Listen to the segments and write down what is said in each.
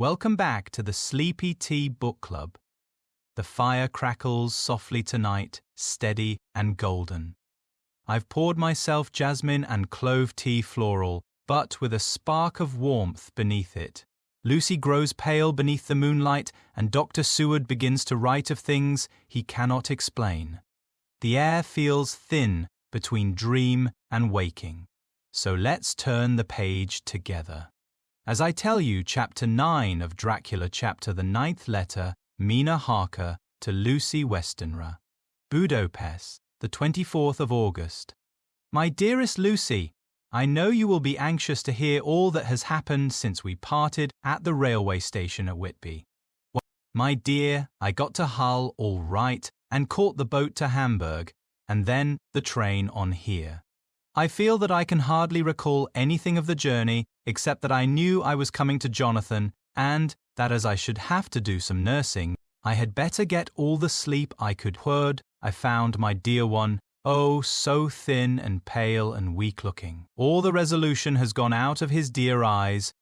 Welcome back to the Sleepy Tea Book Club. The fire crackles softly tonight, steady and golden. I've poured myself jasmine and clove tea floral, but with a spark of warmth beneath it. Lucy grows pale beneath the moonlight, and Dr. Seward begins to write of things he cannot explain. The air feels thin between dream and waking. So let's turn the page together. As I tell you Chapter 9 of Dracula, Chapter the 9th letter, Mina Harker to Lucy Westenra. Budapest, the 24th of August. My dearest Lucy, I know you will be anxious to hear all that has happened since we parted at the railway station at Whitby. Well, my dear, I got to Hull all right and caught the boat to Hamburg, and then the train on here. I feel that I can hardly recall anything of the journey except that I knew I was coming to Jonathan and that as I should have to do some nursing, I had better get all the sleep I could afford. I found my dear one, oh, so thin and pale and weak-looking. All the resolution has gone out of his dear eyes,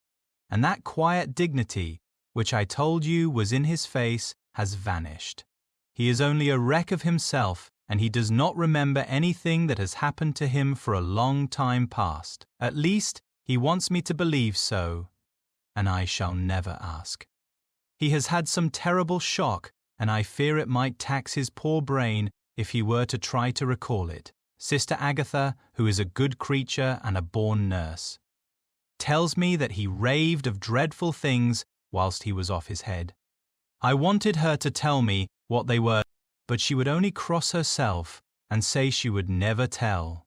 and that quiet dignity, which I told you was in his face, has vanished. He is only a wreck of himself, and he does not remember anything that has happened to him for a long time past. At least, he wants me to believe so, and I shall never ask. He has had some terrible shock, and I fear it might tax his poor brain if he were to try to recall it. Sister Agatha, who is a good creature and a born nurse, tells me that he raved of dreadful things whilst he was off his head. I wanted her to tell me what they were, but she would only cross herself and say she would never tell,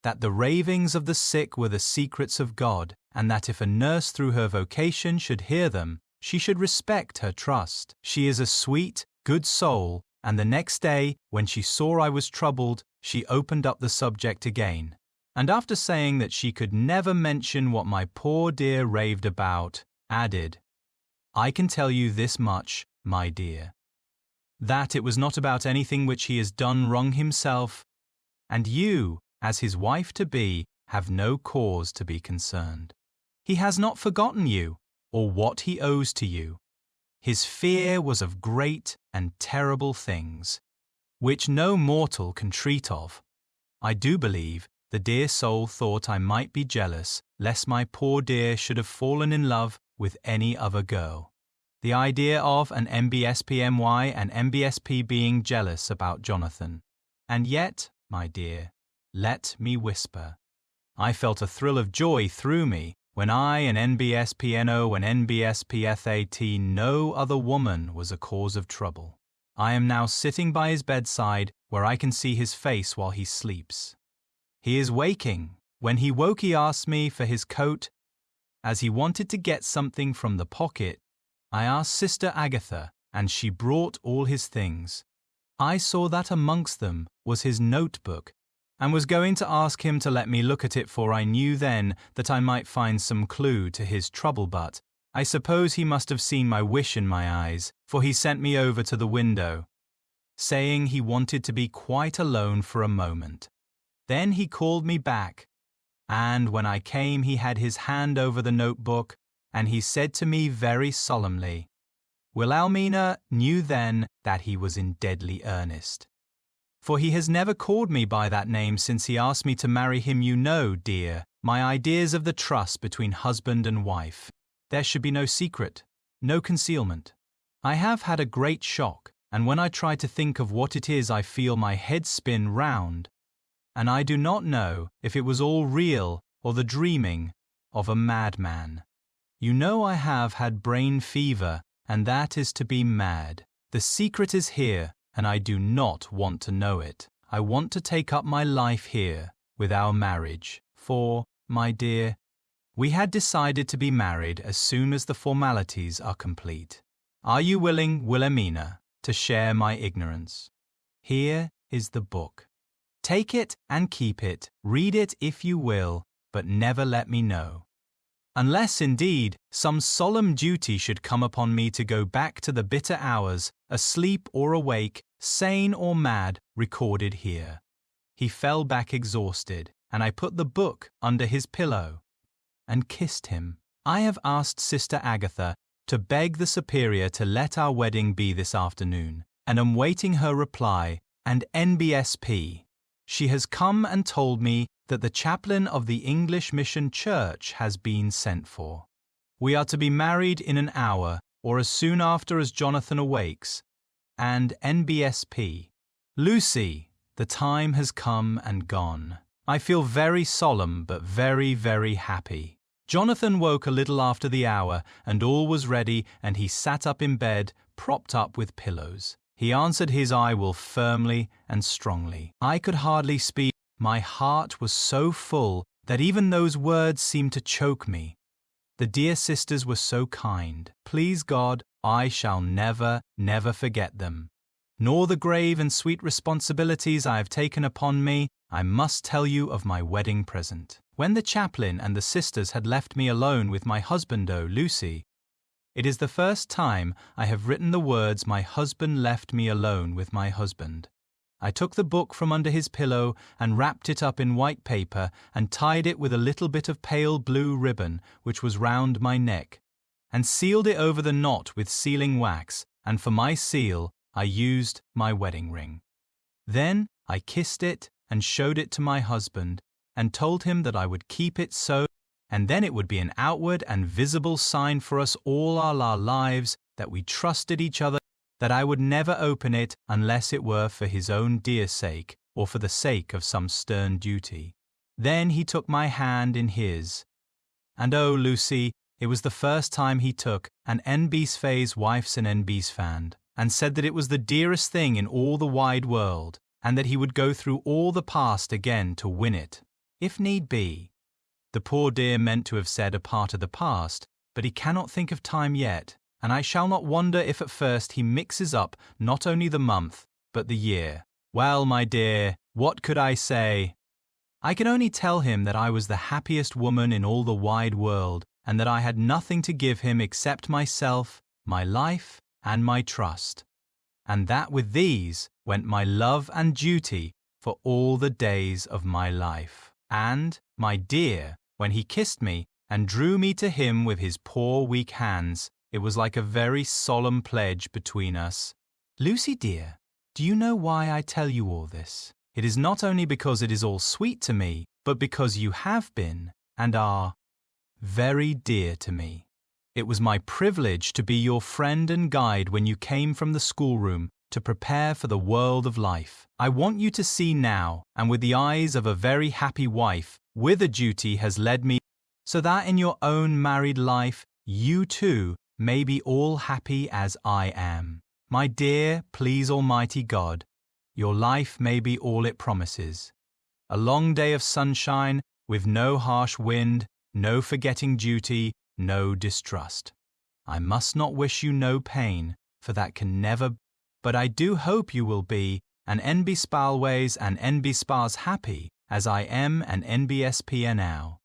that the ravings of the sick were the secrets of God, and that if a nurse through her vocation should hear them, she should respect her trust. She is a sweet, good soul, and the next day, when she saw I was troubled, she opened up the subject again, and after saying that she could never mention what my poor dear raved about, added, I can tell you this much, my dear, that it was not about anything which he has done wrong himself, and you, as his wife-to-be, have no cause to be concerned. He has not forgotten you, or what he owes to you. His fear was of great and terrible things, which no mortal can treat of. I do believe the dear soul thought I might be jealous, lest my poor dear should have fallen in love with any other girl. The idea of an MBSPMY and MBSP being jealous about Jonathan. And yet, my dear, let me whisper, I felt a thrill of joy through me when I and NBSPNO and NBSPFAT no other woman was a cause of trouble. I am now sitting by his bedside where I can see his face while he sleeps. He is waking. When he woke he asked me for his coat, as he wanted to get something from the pocket. I asked Sister Agatha, and she brought all his things. I saw that amongst them was his notebook, and was going to ask him to let me look at it, for I knew then that I might find some clue to his trouble, but I suppose he must have seen my wish in my eyes, for he sent me over to the window, saying he wanted to be quite alone for a moment. Then he called me back, and when I came he had his hand over the notebook, and he said to me very solemnly, Wilhelmina knew then that he was in deadly earnest. For he has never called me by that name since he asked me to marry him. You know, dear, my ideas of the trust between husband and wife. There should be no secret, no concealment. I have had a great shock, and when I try to think of what it is I feel my head spin round, and I do not know if it was all real or the dreaming of a madman. You know I have had brain fever, and that is to be mad. The secret is here, and I do not want to know it. I want to take up my life here with our marriage, for, my dear, we had decided to be married as soon as the formalities are complete. Are you willing, Wilhelmina, to share my ignorance? Here is the book. Take it and keep it. Read it if you will, but never let me know. Unless, indeed, some solemn duty should come upon me to go back to the bitter hours, asleep or awake, sane or mad, recorded here. He fell back exhausted, and I put the book under his pillow and kissed him. I have asked Sister Agatha to beg the superior to let our wedding be this afternoon, and am waiting her reply, and NBSP. She has come and told me that the chaplain of the English Mission Church has been sent for. We are to be married in an hour, or as soon after as Jonathan awakes, and NBSP. Lucy, the time has come and gone. I feel very solemn but very, very happy. Jonathan woke a little after the hour, and all was ready, and he sat up in bed, propped up with pillows. He answered his "I will" firmly and strongly. I could hardly speak. My heart was so full that even those words seemed to choke me. The dear sisters were so kind. Please God, I shall never, never forget them. Nor the grave and sweet responsibilities I have taken upon me. I must tell you of my wedding present. When the chaplain and the sisters had left me alone with my husband, Lucy, it is the first time I have written the words "my husband left me alone with my husband." I took the book from under his pillow and wrapped it up in white paper and tied it with a little bit of pale blue ribbon which was round my neck, and sealed it over the knot with sealing wax, and for my seal I used my wedding ring. Then I kissed it and showed it to my husband, and told him that I would keep it so, and then it would be an outward and visible sign for us all our lives that we trusted each other, that I would never open it unless it were for his own dear sake or for the sake of some stern duty. Then he took my hand in his. And Lucy, it was the first time he took an NB's wife's and NB's hand, and said that it was the dearest thing in all the wide world, and that he would go through all the past again to win it, if need be. The poor dear meant to have said a part of the past, but he cannot think of time yet, and I shall not wonder if at first he mixes up not only the month, but the year. Well, my dear, what could I say? I can only tell him that I was the happiest woman in all the wide world, and that I had nothing to give him except myself, my life, and my trust, and that with these went my love and duty for all the days of my life. And, my dear, when he kissed me and drew me to him with his poor weak hands, it was like a very solemn pledge between us. Lucy dear, do you know why I tell you all this? It is not only because it is all sweet to me, but because you have been, and are, very dear to me. It was my privilege to be your friend and guide when you came from the schoolroom to prepare for the world of life. I want you to see now, and with the eyes of a very happy wife, whither duty has led me, so that in your own married life you too may be all happy as I am. My dear, please Almighty God, your life may be all it promises. A long day of sunshine, with no harsh wind, no forgetting duty, no distrust. I must not wish you no pain, for that can never, but I do hope you will be, and NB Spalways and NB Spas happy, as I am and NBSP now.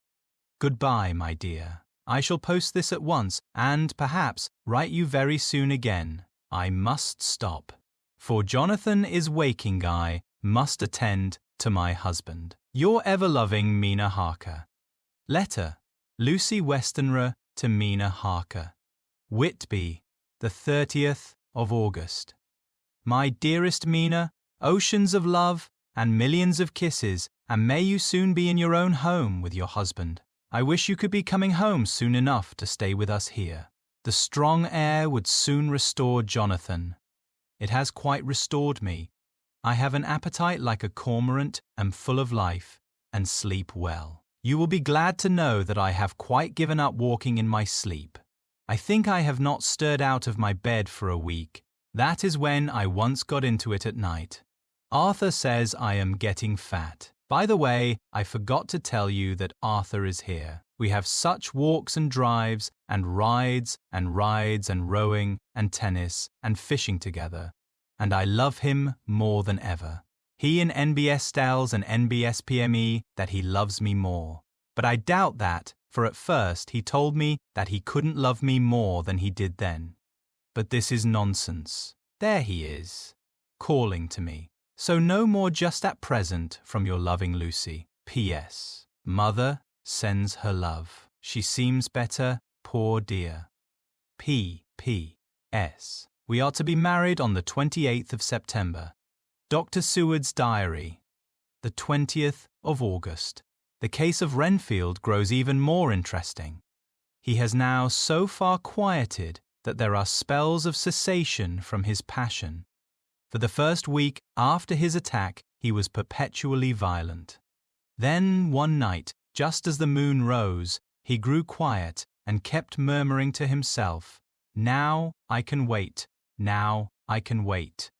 Goodbye, my dear. I shall post this at once, and, perhaps, write you very soon again. I must stop, for Jonathan is waking. I must attend to my husband. Your ever-loving Mina Harker. Letter, Lucy Westenra to Mina Harker. Whitby, the 30th of August. My dearest Mina, oceans of love and millions of kisses, and may you soon be in your own home with your husband. I wish you could be coming home soon enough to stay with us here. The strong air would soon restore Jonathan. It has quite restored me. I have an appetite like a cormorant, am full of life, and sleep well. You will be glad to know that I have quite given up walking in my sleep. I think I have not stirred out of my bed for a week. That is when I once got into it at night. Arthur says I am getting fat. By the way, I forgot to tell you that Arthur is here. We have such walks and drives and rides and rowing and tennis and fishing together, and I love him more than ever. He and NBS tells and NBS PME that he loves me more. But I doubt that, for at first he told me that he couldn't love me more than he did then. But this is nonsense. There he is, calling to me. So no more just at present from your loving Lucy. P.S. Mother sends her love. She seems better, poor dear. P.P.S. We are to be married on the 28th of September. Dr. Seward's diary. The 20th of August. The case of Renfield grows even more interesting. He has now so far quieted that there are spells of cessation from his passion. For the first week after his attack, he was perpetually violent. Then, one night, just as the moon rose, he grew quiet and kept murmuring to himself, "Now I can wait, now I can wait."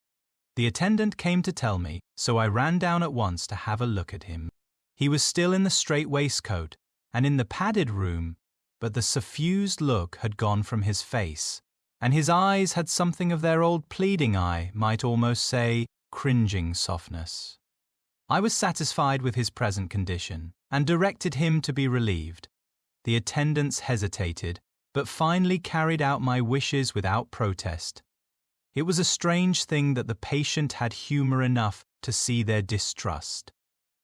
The attendant came to tell me, so I ran down at once to have a look at him. He was still in the strait waistcoat and in the padded room, but the suffused look had gone from his face, and his eyes had something of their old pleading eye, might almost say, cringing softness. I was satisfied with his present condition, and directed him to be relieved. The attendants hesitated, but finally carried out my wishes without protest. It was a strange thing that the patient had humor enough to see their distrust.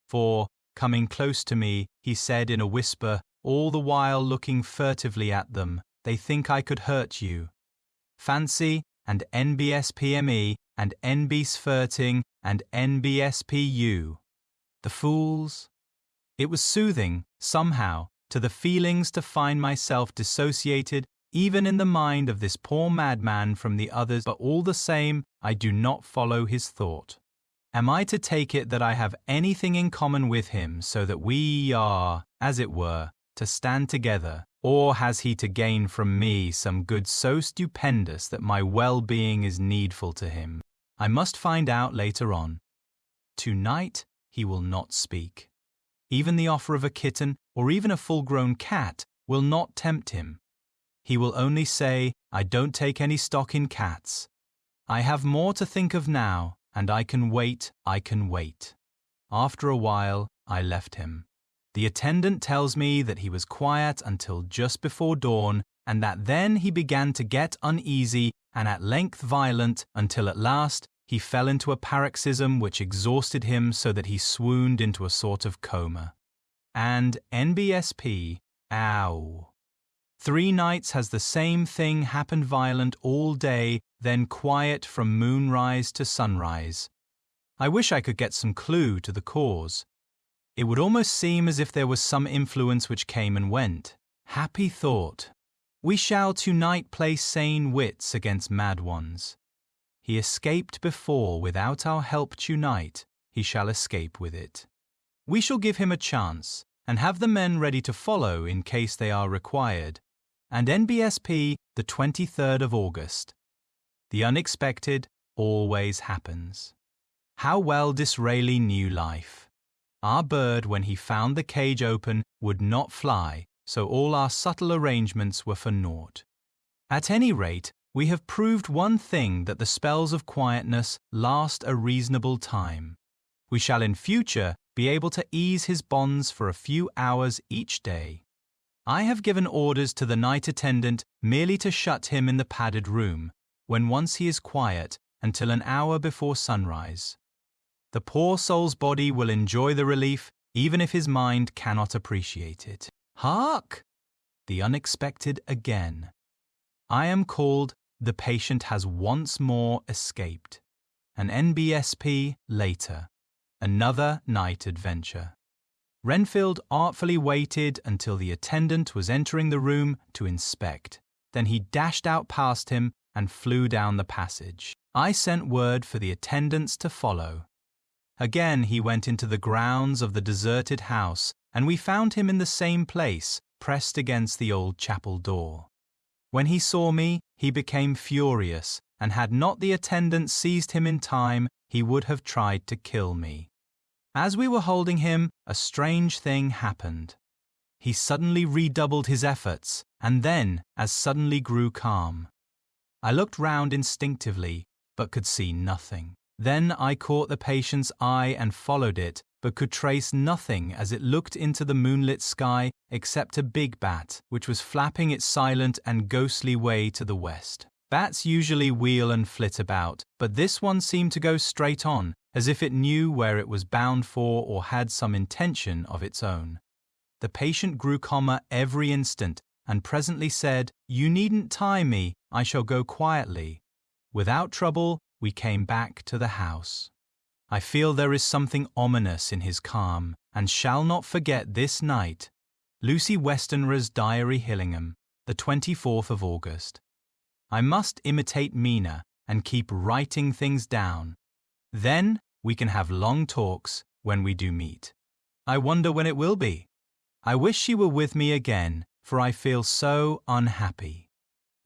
For, coming close to me, he said in a whisper, all the while looking furtively at them, "They think I could hurt you. Fancy, and NBSPME, and NBSfurting, and NBSPU. The fools." It was soothing, somehow, to the feelings to find myself dissociated even in the mind of this poor madman from the others, but all the same I do not follow his thought. Am I to take it that I have anything in common with him so that we are, as it were, to stand together, or has he to gain from me some good so stupendous that my well-being is needful to him? I must find out later on. Tonight he will not speak. Even the offer of a kitten or even a full-grown cat will not tempt him. He will only say, "I don't take any stock in cats. I have more to think of now, and I can wait, I can wait." After a while, I left him. The attendant tells me that he was quiet until just before dawn, and that then he began to get uneasy and at length violent, until at last he fell into a paroxysm which exhausted him so that he swooned into a sort of coma. And NBSP, ow. 3 nights has the same thing happened, violent all day, then quiet from moonrise to sunrise. I wish I could get some clue to the cause. It would almost seem as if there was some influence which came and went. Happy thought. We shall tonight play sane wits against mad ones. He escaped before without our help tonight, he shall escape with it. We shall give him a chance, and have the men ready to follow in case they are required. And NBSP, the 23rd of August. The unexpected always happens. How well Disraeli knew life. Our bird, when he found the cage open, would not fly, so all our subtle arrangements were for naught. At any rate, we have proved one thing, that the spells of quietness last a reasonable time. We shall in future be able to ease his bonds for a few hours each day. I have given orders to the night attendant merely to shut him in the padded room, when once he is quiet, until an hour before sunrise. The poor soul's body will enjoy the relief, even if his mind cannot appreciate it. Hark! The unexpected again. I am called, the patient has once more escaped. An NBSP later. Another night adventure. Renfield artfully waited until the attendant was entering the room to inspect. Then he dashed out past him and flew down the passage. I sent word for the attendants to follow. Again he went into the grounds of the deserted house, and we found him in the same place, pressed against the old chapel door. When he saw me, he became furious, and had not the attendant seized him in time, he would have tried to kill me. As we were holding him, a strange thing happened. He suddenly redoubled his efforts, and then as suddenly grew calm. I looked round instinctively, but could see nothing. Then I caught the patient's eye and followed it, but could trace nothing as it looked into the moonlit sky except a big bat, which was flapping its silent and ghostly way to the west. Bats usually wheel and flit about, but this one seemed to go straight on, as if it knew where it was bound for or had some intention of its own. The patient grew calmer every instant, and presently said, "You needn't tie me, I shall go quietly." Without trouble, we came back to the house. I feel there is something ominous in his calm, and shall not forget this night. Lucy Westenra's Diary, Hillingham, the 24th of August. I must imitate Mina and keep writing things down. Then we can have long talks when we do meet. I wonder when it will be. I wish she were with me again, for I feel so unhappy.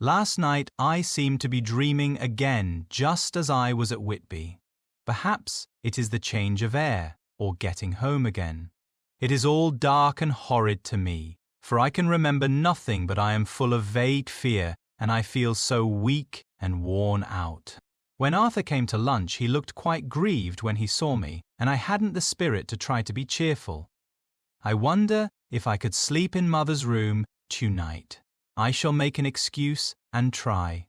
Last night I seemed to be dreaming again just as I was at Whitby. Perhaps it is the change of air, or getting home again. It is all dark and horrid to me, for I can remember nothing but I am full of vague fear, and I feel so weak and worn out. When Arthur came to lunch, he looked quite grieved when he saw me, and I hadn't the spirit to try to be cheerful. I wonder if I could sleep in Mother's room tonight. I shall make an excuse and try.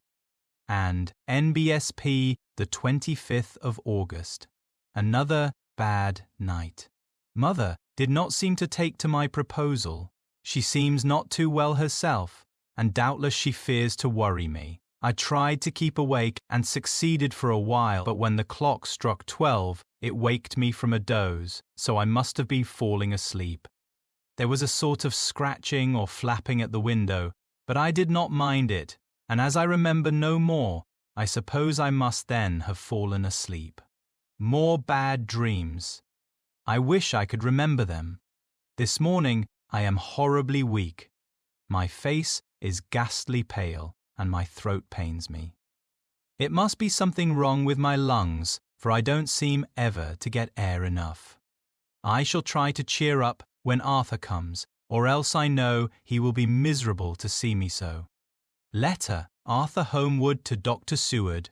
And NBSP, the 25th of August. Another bad night. Mother did not seem to take to my proposal. She seems not too well herself, and doubtless she fears to worry me. I tried to keep awake and succeeded for a while, but when the clock struck 12, it waked me from a doze, so I must have been falling asleep. There was a sort of scratching or flapping at the window, but I did not mind it, and as I remember no more, I suppose I must then have fallen asleep. More bad dreams. I wish I could remember them. This morning I am horribly weak. My face is ghastly pale, and my throat pains me. It must be something wrong with my lungs, for I don't seem ever to get air enough. I shall try to cheer up when Arthur comes, or else I know he will be miserable to see me so. Letter, Arthur Homewood to Dr. Seward.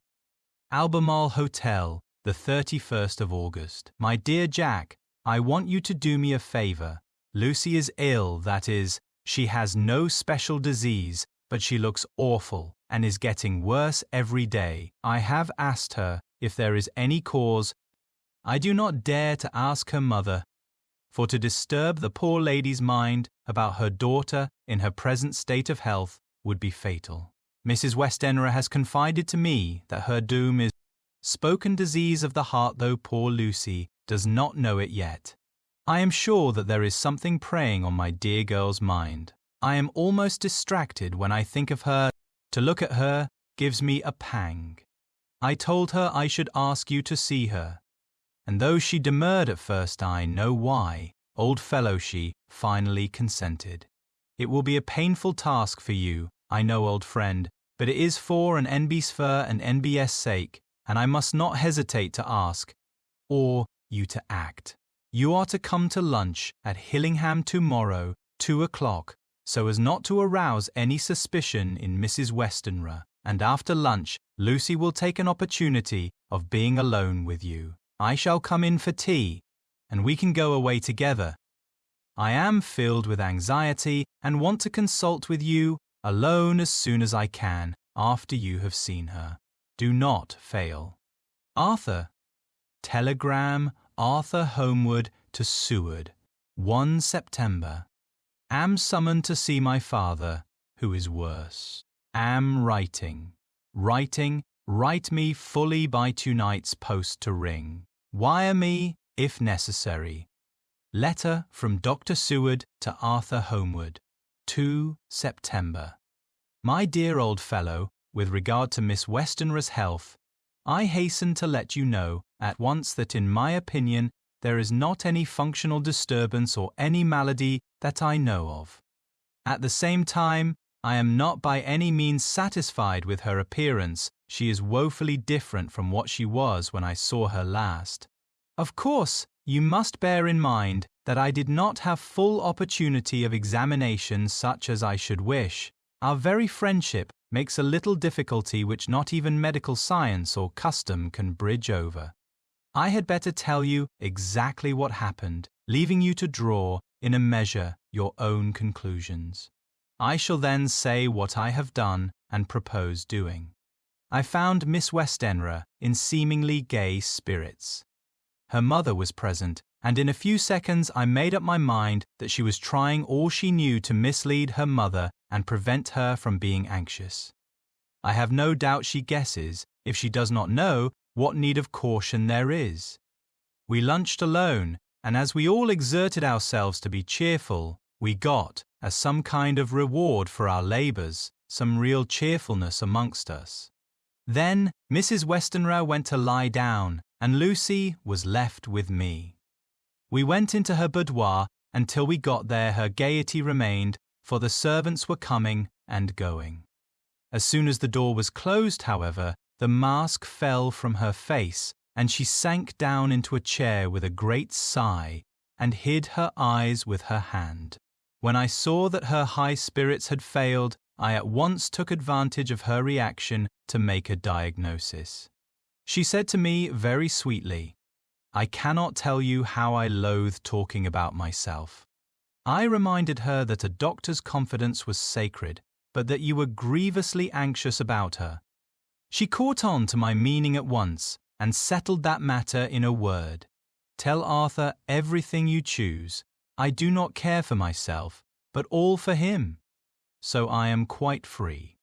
Albemarle Hotel, the 31st of August. My dear Jack, I want you to do me a favor. Lucy is ill, that is, she has no special disease, but she looks awful and is getting worse every day. I have asked her if there is any cause. I do not dare to ask her mother, for to disturb the poor lady's mind about her daughter in her present state of health would be fatal. Mrs. Westenra has confided to me that her doom is spoken disease of the heart, though poor Lucy does not know it yet. I am sure that there is something preying on my dear girl's mind. I am almost distracted when I think of her. To look at her gives me a pang. I told her I should ask you to see her, and though she demurred at first, I know why. Old fellow, she finally consented. It will be a painful task for you, I know, old friend, but it is for an NB's fur and NBS sake, and I must not hesitate to ask, or you to act. You are to come to lunch at Hillingham tomorrow, 2 o'clock, so as not to arouse any suspicion in Mrs. Westenra, and after lunch Lucy will take an opportunity of being alone with you. I shall come in for tea, and we can go away together. I am filled with anxiety and want to consult with you alone as soon as I can after you have seen her. Do not fail. Arthur. Telegram, Arthur Homewood to Seward, 1 September. Am summoned to see my father, who is worse. Am writing. Write me fully by tonight's post to ring. Wire me, if necessary. Letter from Dr. Seward to Arthur Homewood, 2 September. My dear old fellow, with regard to Miss Westenra's health, I hasten to let you know at once that in my opinion there is not any functional disturbance or any malady that I know of. At the same time, I am not by any means satisfied with her appearance. She is woefully different from what she was when I saw her last. Of course, you must bear in mind that I did not have full opportunity of examination such as I should wish. Our very friendship makes a little difficulty which not even medical science or custom can bridge over. I had better tell you exactly what happened, leaving you to draw, in a measure, your own conclusions. I shall then say what I have done and propose doing. I found Miss Westenra in seemingly gay spirits. Her mother was present, and in a few seconds I made up my mind that she was trying all she knew to mislead her mother and prevent her from being anxious. I have no doubt she guesses, if she does not know, what need of caution there is. We lunched alone, and as we all exerted ourselves to be cheerful, we got, as some kind of reward for our labours, some real cheerfulness amongst us. Then Mrs. Westenra went to lie down, and Lucy was left with me. We went into her boudoir, and till we got there her gaiety remained, for the servants were coming and going. As soon as the door was closed, however, the mask fell from her face, and she sank down into a chair with a great sigh, and hid her eyes with her hand. When I saw that her high spirits had failed, I at once took advantage of her reaction to make a diagnosis. She said to me very sweetly, "I cannot tell you how I loathe talking about myself." I reminded her that a doctor's confidence was sacred, but that you were grievously anxious about her. She caught on to my meaning at once, and settled that matter in a word. "Tell Arthur everything you choose. I do not care for myself, but all for him. So I am quite free."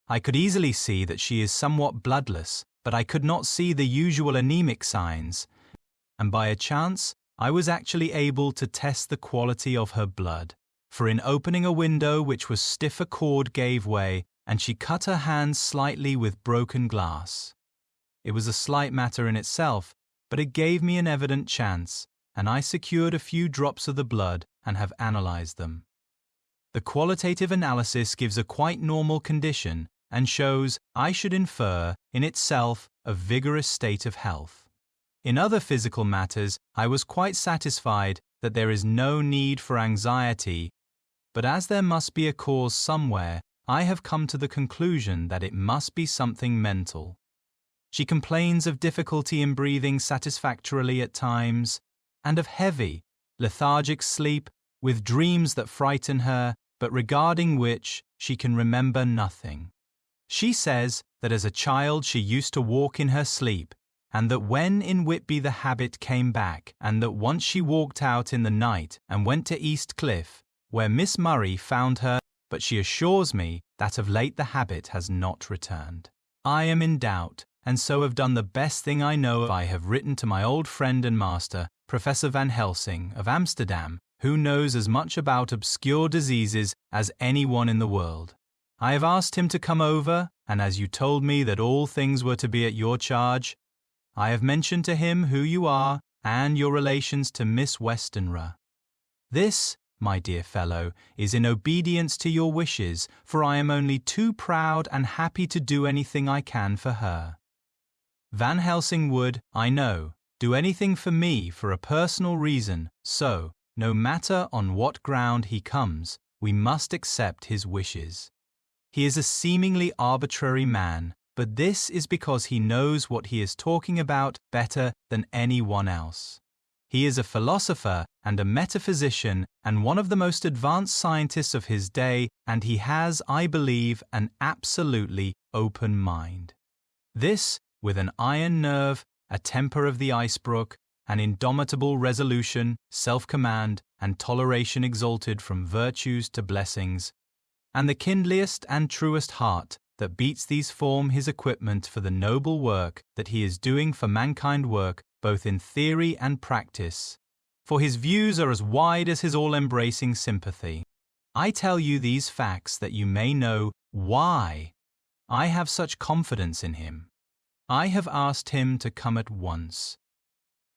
I could easily see that she is somewhat bloodless, but I could not see the usual anemic signs, and by a chance I was actually able to test the quality of her blood, for in opening a window which was stiff a cord gave way, and she cut her hands slightly with broken glass. It was a slight matter in itself, but it gave me an evident chance, and I secured a few drops of the blood and have analyzed them. The qualitative analysis gives a quite normal condition and shows, I should infer, in itself a vigorous state of health. In other physical matters, I was quite satisfied that there is no need for anxiety, but as there must be a cause somewhere, I have come to the conclusion that it must be something mental. She complains of difficulty in breathing satisfactorily at times, and of heavy, lethargic sleep, with dreams that frighten her, but regarding which she can remember nothing. She says that as a child she used to walk in her sleep, and that when in Whitby the habit came back, and that once she walked out in the night and went to East Cliff, where Miss Murray found her, but she assures me that of late the habit has not returned. I am in doubt, and so have done the best thing I know of. I have written to my old friend and master, Professor Van Helsing, of Amsterdam, who knows as much about obscure diseases as anyone in the world. I have asked him to come over, and as you told me that all things were to be at your charge, I have mentioned to him who you are and your relations to Miss Westenra. This, my dear fellow, is in obedience to your wishes, for I am only too proud and happy to do anything I can for her. Van Helsing would, I know, do anything for me for a personal reason, so, no matter on what ground he comes, we must accept his wishes. He is a seemingly arbitrary man, but this is because he knows what he is talking about better than anyone else. He is a philosopher and a metaphysician and one of the most advanced scientists of his day, and he has, I believe, an absolutely open mind. This, with an iron nerve, a temper of the icebrook, an indomitable resolution, self-command, and toleration exalted from virtues to blessings, and the kindliest and truest heart that beats these form his equipment for the noble work that he is doing for mankind, work both in theory and practice, for his views are as wide as his all-embracing sympathy. I tell you these facts that you may know why I have such confidence in him. I have asked him to come at once.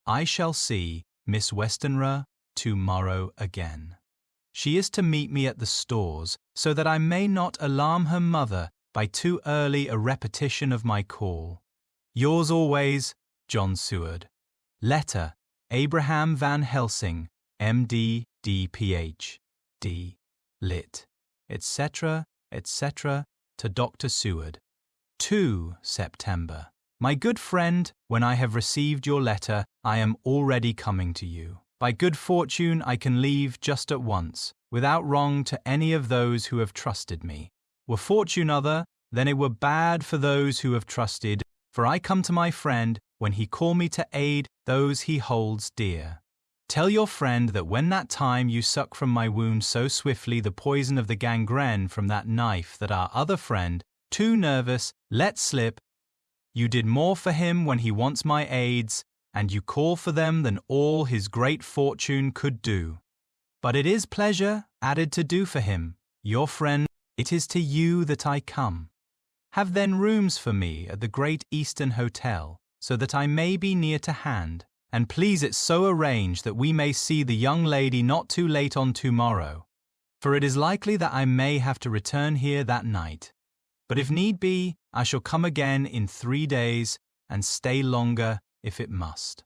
I shall see Miss Westenra tomorrow again. She is to meet me at the stores, so that I may not alarm her mother by too early a repetition of my call. Yours always, John Seward. Letter, Abraham Van Helsing, M.D., D.Ph.D., Lit., etc., etc., to Dr. Seward. 2 September. My good friend, when I have received your letter, I am already coming to you. By good fortune I can leave just at once, without wrong to any of those who have trusted me. Were fortune other, then it were bad for those who have trusted, for I come to my friend when he call me to aid those he holds dear. Tell your friend that when that time you suck from my wound so swiftly the poison of the gangrene from that knife that our other friend, too nervous, let slip, you did more for him when he wants my aids, and you call for them than all his great fortune could do. But it is pleasure added to do for him, your friend, it is to you that I come. Have then rooms for me at the Great Eastern Hotel, so that I may be near to hand, and please it so arrange that we may see the young lady not too late on tomorrow, for it is likely that I may have to return here that night. But if need be, I shall come again in 3 days, and stay longer if it must.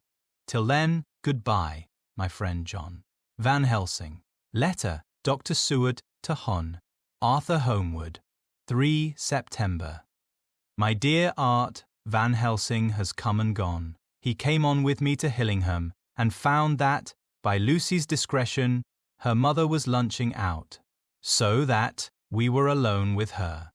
Till then, goodbye, my friend John. Van Helsing. Letter, Dr. Seward to Hon. Arthur Homewood. 3 September. My dear Art, Van Helsing has come and gone. He came on with me to Hillingham, and found that, by Lucy's discretion, her mother was lunching out, so that we were alone with her.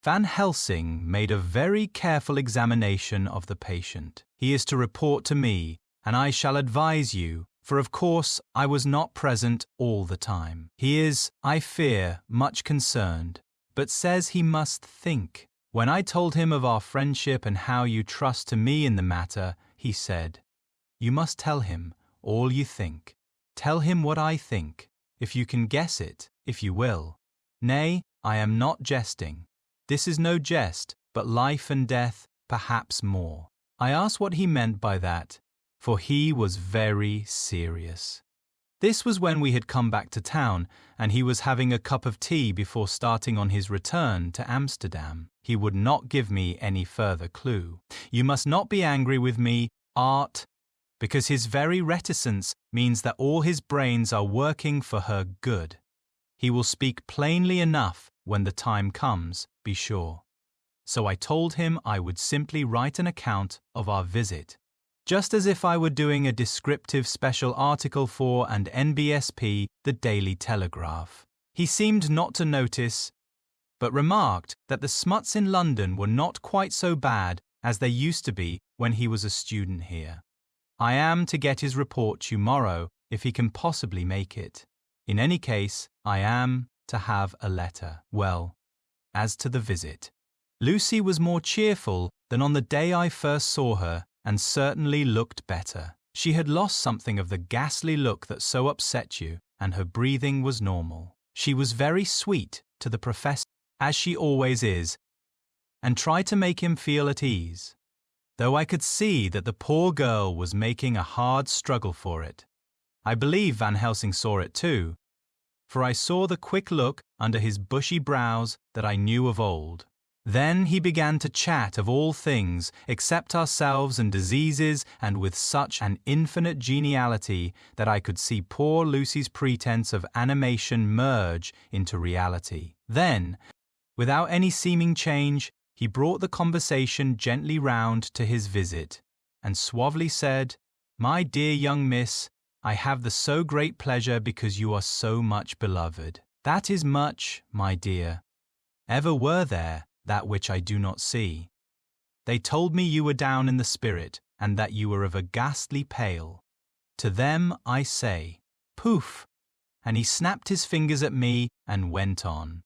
Van Helsing made a very careful examination of the patient. He is to report to me, and I shall advise you, for of course I was not present all the time. He is, I fear, much concerned, but says he must think. When I told him of our friendship and how you trust to me in the matter, he said, "You must tell him all you think. Tell him what I think, if you can guess it, if you will. Nay, I am not jesting. This is no jest, but life and death, perhaps more." I asked what he meant by that, for he was very serious. This was when we had come back to town, and he was having a cup of tea before starting on his return to Amsterdam. He would not give me any further clue. You must not be angry with me, Art, because his very reticence means that all his brains are working for her good. He will speak plainly enough when the time comes, be sure. So I told him I would simply write an account of our visit, just as if I were doing a descriptive special article for and NBSP, the Daily Telegraph. He seemed not to notice, but remarked that the smuts in London were not quite so bad as they used to be when he was a student here. I am to get his report tomorrow if he can possibly make it. In any case, I am to have a letter. Well, as to the visit. Lucy was more cheerful than on the day I first saw her, and certainly looked better. She had lost something of the ghastly look that so upset you, and her breathing was normal. She was very sweet to the professor, as she always is, and tried to make him feel at ease, though I could see that the poor girl was making a hard struggle for it. I believe Van Helsing saw it too, for I saw the quick look under his bushy brows that I knew of old. Then he began to chat of all things except ourselves and diseases, and with such an infinite geniality that I could see poor Lucy's pretense of animation merge into reality. Then, without any seeming change, he brought the conversation gently round to his visit, and suavely said, "My dear young miss, I have the so great pleasure because you are so much beloved. That is much, my dear. Ever were there that which I do not see. They told me you were down in the spirit, and that you were of a ghastly pale. To them I say, poof!" And he snapped his fingers at me and went on.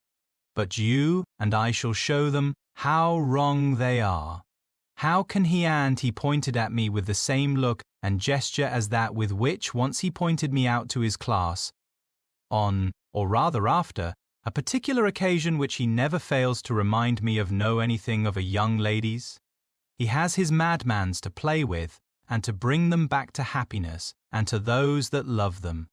"But you and I shall show them how wrong they are. How can he?" And he pointed at me with the same look and gesture as that with which once he pointed me out to his class, on, or rather after, a particular occasion which he never fails to remind me of know anything of a young lady's. He has his madmans to play with, and to bring them back to happiness, and to those that love them.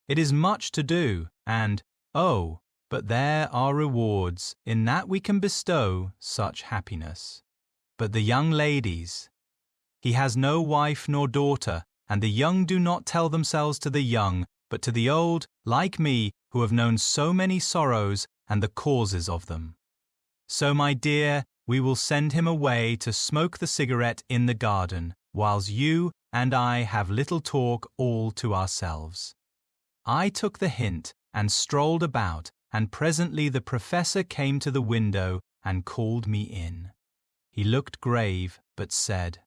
It is much to do, and, oh, but there are rewards in that we can bestow such happiness. But the young ladies, he has no wife nor daughter, and the young do not tell themselves to the young, but to the old, like me, who have known so many sorrows and the causes of them. So, my dear, we will send him away to smoke the cigarette in the garden, whiles you and I have little talk all to ourselves. I took the hint and strolled about, and presently the professor came to the window and called me in. He looked grave, but said,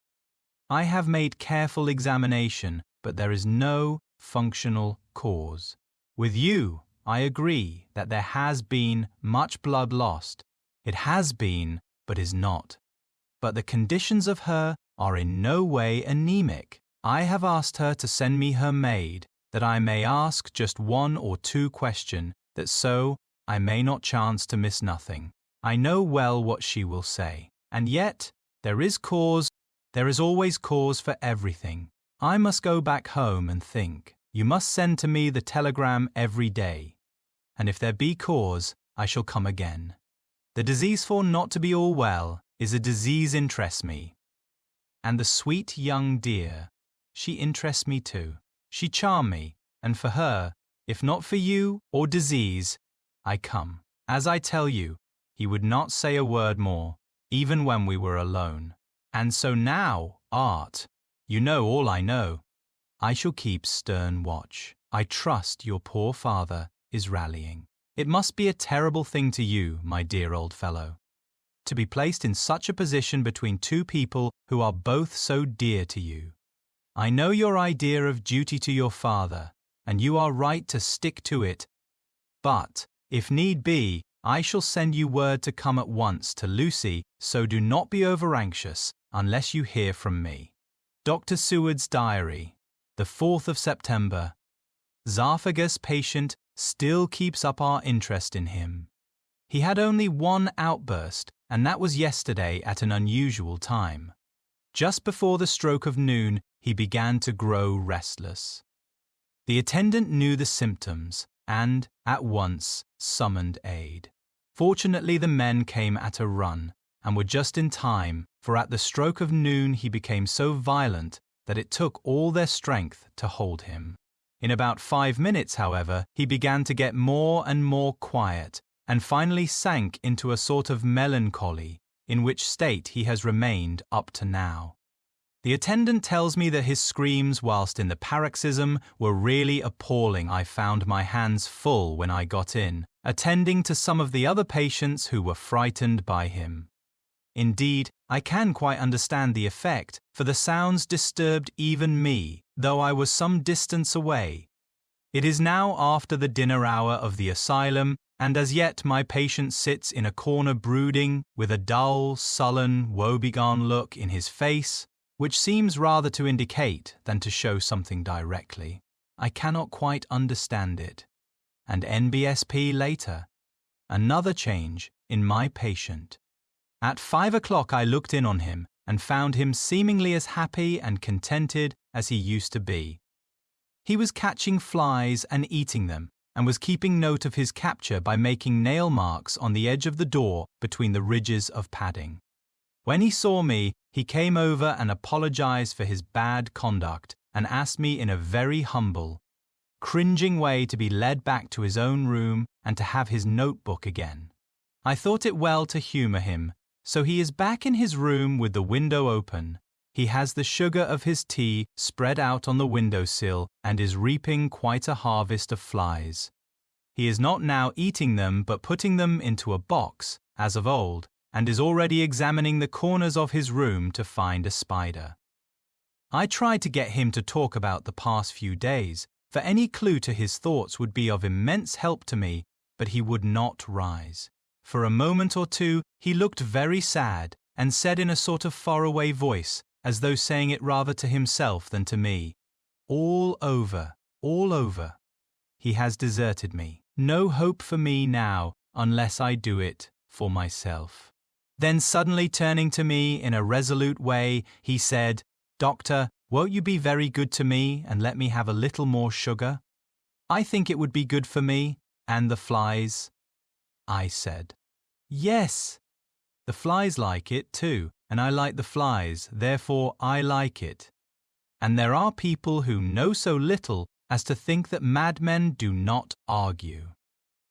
"I have made careful examination, but there is no functional cause. With you, I agree that there has been much blood lost. It has been, but is not. But the conditions of her are in no way anemic. I have asked her to send me her maid, that I may ask just 1 or 2 questions, that so I may not chance to miss nothing. I know well what she will say. And yet, there is always cause for everything. I must go back home and think. You must send to me the telegram every day. And if there be cause, I shall come again. The disease for not to be all well is a disease interests me. And the sweet young dear, she interests me too. She charm me, and for her, if not for you or disease, I come. As I tell you, he would not say a word more, even when we were alone. And so now, Art, you know all I know. I shall keep stern watch. I trust your poor father is rallying. It must be a terrible thing to you, my dear old fellow, to be placed in such a position between 2 people who are both so dear to you. I know your idea of duty to your father, and you are right to stick to it. But, if need be, I shall send you word to come at once to Lucy, so do not be over-anxious unless you hear from me. Dr. Seward's Diary, the 4th of September. Zarphagus patient still keeps up our interest in him. He had only 1 outburst, and that was yesterday at an unusual time. Just before the stroke of noon, he began to grow restless. The attendant knew the symptoms and, at once, summoned aid. Fortunately, the men came at a run and were just in time, for at the stroke of noon he became so violent that it took all their strength to hold him. In about 5 minutes, however, he began to get more and more quiet, and finally sank into a sort of melancholy, in which state he has remained up to now. The attendant tells me that his screams whilst in the paroxysm were really appalling. I found my hands full when I got in, attending to some of the other patients who were frightened by him. Indeed, I can quite understand the effect, for the sounds disturbed even me, though I was some distance away. It is now after the dinner hour of the asylum, and as yet my patient sits in a corner brooding, with a dull, sullen, woebegone look in his face, which seems rather to indicate than to show something directly. I cannot quite understand it. And NBSP later. Another change in my patient. At 5 o'clock I looked in on him and found him seemingly as happy and contented as he used to be. He was catching flies and eating them, and was keeping note of his capture by making nail marks on the edge of the door between the ridges of padding. When he saw me, he came over and apologized for his bad conduct and asked me in a very humble, cringing way to be led back to his own room and to have his notebook again. I thought it well to humor him, so he is back in his room with the window open. He has the sugar of his tea spread out on the windowsill and is reaping quite a harvest of flies. He is not now eating them but putting them into a box, as of old, and is already examining the corners of his room to find a spider. I tried to get him to talk about the past few days, for any clue to his thoughts would be of immense help to me, but he would not rise. For a moment or two he looked very sad and said in a sort of faraway voice, as though saying it rather to himself than to me, "All over, all over. He has deserted me. No hope for me now unless I do it for myself." Then suddenly turning to me in a resolute way, he said, "Doctor, won't you be very good to me and let me have a little more sugar? I think it would be good for me and the flies." I said, "Yes. The flies like it too, and I like the flies, therefore I like it. And there are people who know so little as to think that madmen do not argue."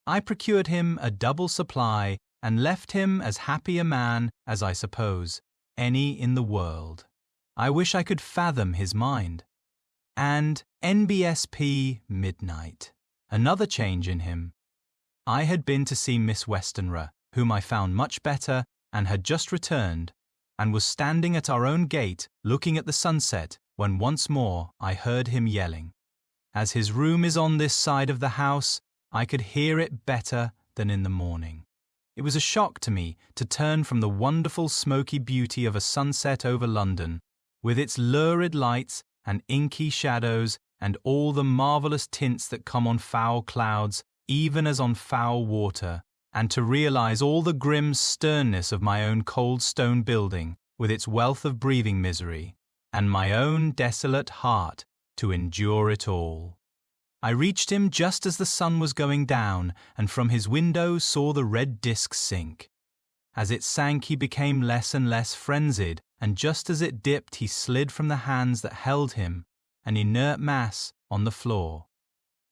I procured him a double supply and left him as happy a man as, I suppose, any in the world. I wish I could fathom his mind. And NBSP midnight. Another change in him. I had been to see Miss Westenra, whom I found much better, and had just returned, and was standing at our own gate looking at the sunset when once more I heard him yelling. As his room is on this side of the house, I could hear it better than in the morning. It was a shock to me to turn from the wonderful smoky beauty of a sunset over London, with its lurid lights and inky shadows and all the marvellous tints that come on foul clouds, even as on foul water, and to realise all the grim sternness of my own cold stone building, with its wealth of breathing misery, and my own desolate heart to endure it all. I reached him just as the sun was going down, and from his window saw the red disk sink. As it sank, he became less and less frenzied, and just as it dipped, he slid from the hands that held him, an inert mass, on the floor.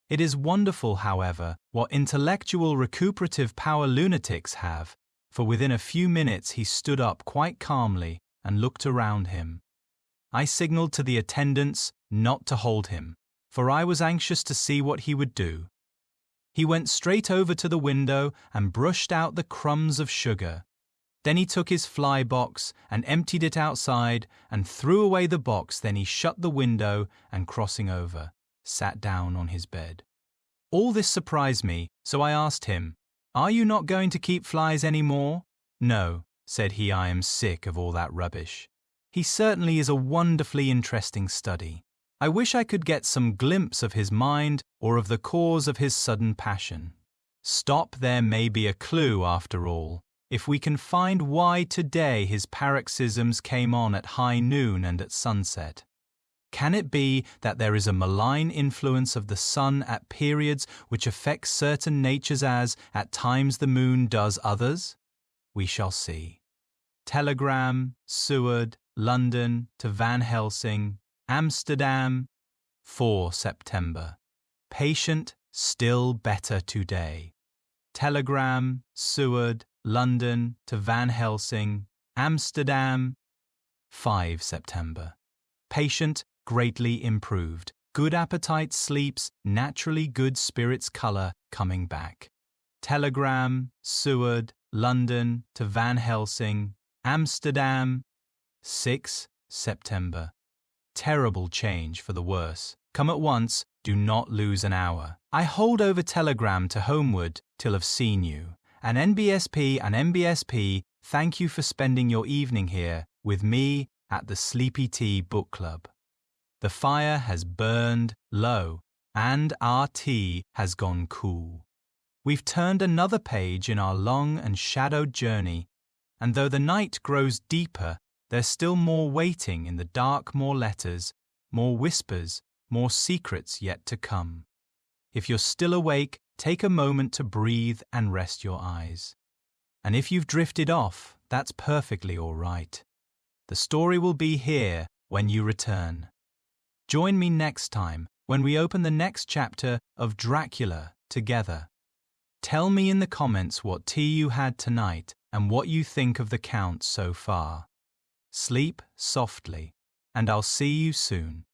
It is wonderful, however, what intellectual recuperative power lunatics have, for within a few minutes he stood up quite calmly and looked around him. I signalled to the attendants not to hold him, for I was anxious to see what he would do. He went straight over to the window and brushed out the crumbs of sugar. Then he took his fly box and emptied it outside and threw away the box. Then he shut the window and, crossing over, sat down on his bed. All this surprised me, so I asked him, "Are you not going to keep flies any more?" "No," said he, "I am sick of all that rubbish." He certainly is a wonderfully interesting study. I wish I could get some glimpse of his mind or of the cause of his sudden passion. Stop, there may be a clue after all, if we can find why today his paroxysms came on at high noon and at sunset. Can it be that there is a malign influence of the sun at periods which affects certain natures as, at times, the moon does others? We shall see. Telegram, Seward, London to Van Helsing, Amsterdam, 4 September. Patient, still better today. Telegram, Seward, London to Van Helsing, Amsterdam, 5 September. Patient, greatly improved. Good appetite, sleeps, naturally good spirits, colour coming back. Telegram, Seward, London to Van Helsing, Amsterdam, 6 September. Terrible change for the worse. Come at once, do not lose an hour. I hold over telegram to homeward till have seen you. And NBSP, thank you for spending your evening here with me at the Sleepy Tea Book Club. The fire has burned low, and our tea has gone cool. We've turned another page in our long and shadowed journey, and though the night grows deeper, there's still more waiting in the dark, more letters, more whispers, more secrets yet to come. If you're still awake, take a moment to breathe and rest your eyes. And if you've drifted off, that's perfectly all right. The story will be here when you return. Join me next time when we open the next chapter of Dracula together. Tell me in the comments what tea you had tonight and what you think of the count so far. Sleep softly, and I'll see you soon.